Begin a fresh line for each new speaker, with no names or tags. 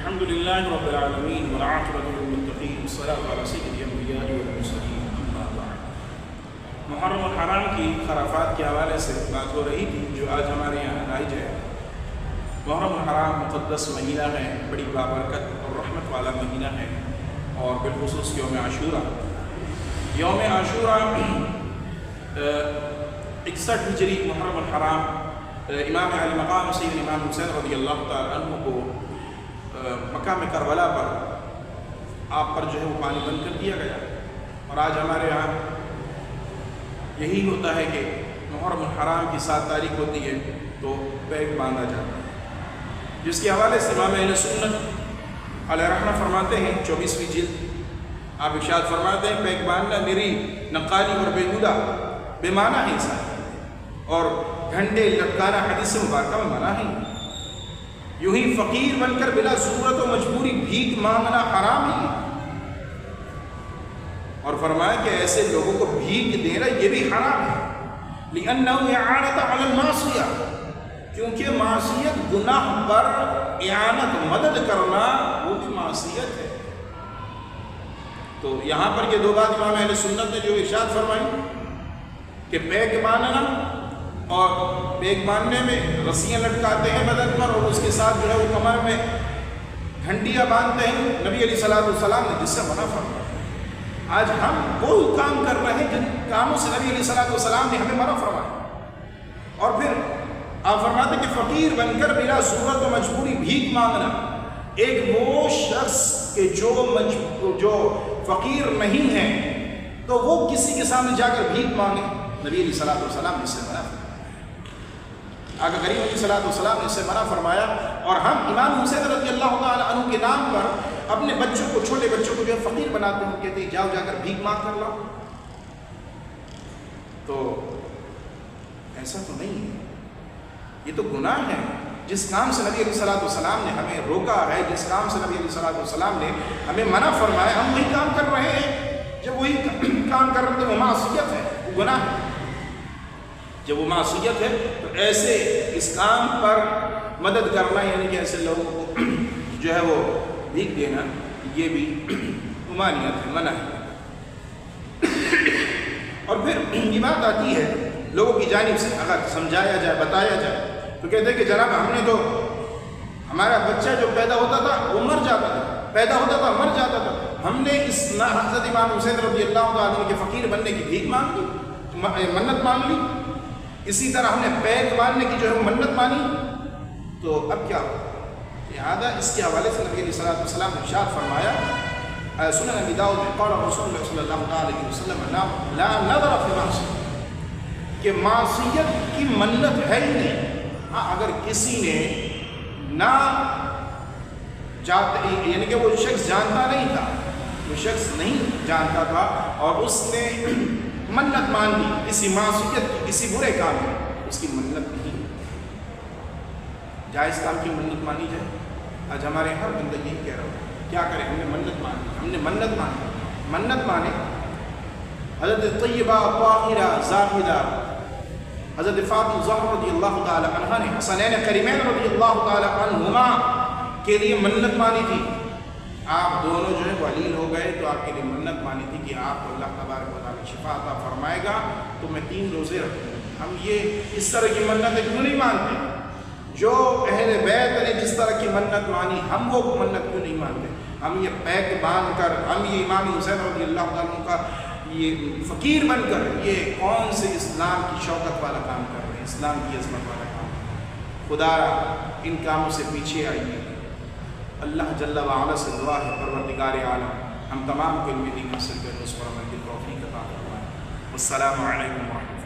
الحمد لله رب العالمين والعاقبة للمتقين والصلاة على سيد الأنبياء والمرسلين أما بعد. محرم الحرام کی خرافات کے حوالے سے بات ہو رہی تھی جو آج ہمارے یہاں لائی جائے. محرم الحرام مقدس مہینہ ہے، بڑی بابرکت اور رحمت والا مہینہ ہے، اور بالخصوص یوم عاشورہ. یوم عاشورہ 61 ہجری محرم الحرام امام علی مقام سید امام حسین رضی اللہ تعالیٰ عنہ کو مقام کربلا پر آپ پر جو ہے وہ پانی بند کر دیا گیا. اور آج ہمارے یہاں یہی ہوتا ہے کہ محرم الحرام کی 7 تاریخ ہوتی ہے تو پیک باندھا جاتا ہے، جس کے حوالے سے امام اہل سنت علیہ رحمہ فرماتے ہیں 24ویں جلد آپ ارشاد فرماتے ہیں پیک باندھنا میری نقالی اور بیہودہ بے معنی ہے انسان، اور گھنٹے لٹکانا حدیث مبارکہ میں منع ہے. یوں ہی فقیر بن کر بلا ضرورت و مجبوری بھیک مانگنا حرام ہے. اور فرمایا کہ ایسے لوگوں کو بھیک دینا یہ بھی حرام ہے. لِأَنَّهُ إِعَانَةٌ عَلَى الْمَعْصِيَةِ، کیونکہ معصیت گناہ پر اعانت مدد کرنا وہ بھی معصیت ہے. تو یہاں پر یہ 2 بات امام اہل سنت نے جو ارشاد فرمائی کہ پیک باندھنا، اور پیک باندھنے میں رسیاں لٹکاتے ہیں بدن پر اور اس کے ساتھ جو ہے وہ کمر میں گھنٹیاں باندھتے ہیں، نبی علیہ الصلوۃ والسلام نے جس سے منع فرمایا. آج ہم وہ کام کر رہے ہیں جن کاموں سے نبی علیہ الصلوۃ والسلام نے ہمیں منع فرمایا. اور پھر آپ فرماتے کہ فقیر بن کر بلا ضرورت و مجبوری بھیک مانگنا. ایک وہ شخص کہ جو فقیر نہیں ہے تو وہ کسی کے سامنے جا کر بھیک مانگے، نبی علیہ الصلوۃ والسلام نے اس سے منع فرمایا. آقا کریم علیہ الصلوۃ والسلام نے اس سے منع فرمایا. اور ہم امام حسین رضی اللہ تعالیٰ عنہ کے نام پر اپنے بچوں کو، چھوٹے بچوں کو جو ہے فقیر بناتے ہیں، کہتے ہیں جاؤ جا کر بھیک مانگ کر لاؤ. تو ایسا تو نہیں ہے، یہ تو گناہ ہے. جس کام سے نبی علیہ الصلوۃ والسلام نے ہمیں روکا ہے، جس کام سے نبی علیہ الصلوۃ والسلام نے ہمیں منع فرمایا، ہم وہی کام کر رہے ہیں. جب وہی کام کر رہے ہیں وہ معصیت ہے، وہ گناہ ہے. جب وہ معصیت ہے تو ایسے اس کام پر مدد کرنا، یعنی کہ ایسے لوگوں کو جو ہے وہ بھیک دینا، یہ بھی ممانعت ہے، منع ہے. اور پھر یہ بات آتی ہے لوگوں کی جانب سے، اگر سمجھایا جائے، بتایا جائے تو کہتے ہیں کہ جناب ہم نے تو، ہمارا بچہ جو پیدا ہوتا تھا وہ مر جاتا تھا، پیدا ہوتا تھا مر جاتا تھا، ہم نے اس حضرت امام حسین رضی اللہ تعالیٰ عنہ کے فقیر بننے کی بھیک مانگ لی، منت مانگ لی. اسی طرح ہم نے پیک باندھنے کی جو ہے منت مانی. تو اب کیا ہو؟ لہٰذا اس کے حوالے سے نبی علیہ الصلوۃ والسلام نے ارشاد فرمایا سنن ابی داؤد میں قال رسول اللہ صلی اللہ علیہ وسلم لا نظر فی معصیۃ، کہ معصیت کی منت ہے ہی نہیں. ہاں اگر کسی نے نہ یعنی کہ وہ شخص جانتا نہیں تھا، وہ شخص نہیں جانتا تھا اور اس نے منت مان لی کسی معصیت کی، کسی برے کام میں، اس کی منت نہیں. جائز کام کی منت مانی جائے. آج ہمارے ہر بندہ یہی کہہ رہا ہو کیا کریں، ہم نے منت مانی، ہم نے منت مانی. منت مانے حضرت طیبہ طاہرہ زاہدہ حضرت فاطمہ الزہرا رضی اللہ تعالی عنہ نے حسنین کریمین رضی اللہ تعالی عنہما کے لیے منت مانی تھی. آپ دونوں جو ہے ولیل ہو گئے تو آپ کے لیے منت مانی تھی کہ آپ کو اللہ تبارک و تعالیٰ شفا عطا فرمائے گا تو میں 3 روزے رکھوں گا. ہم یہ اس طرح کی منتیں کیوں نہیں مانتے؟ جو اہل بیت نے جس طرح کی منت مانی ہم وہ منت کیوں نہیں مانتے؟ ہم یہ پیک باندھ کر، ہم یہ امام حسین رضی اللہ تعالیٰ عنہ کا یہ فقیر بن کر یہ کون سے اسلام کی شوکت والا کام کر رہے ہیں، اسلام کی عظمت والا کام. خدا ان کاموں سے پیچھے آئیے. اللہ جل وعلا سے دعا ہے پروردگار عالم ہم تمام کو علم دین حاصل کرنے اس پر عمل کی توفیق عطا فرمائے. السلام علیکم ورحمۃ اللہ.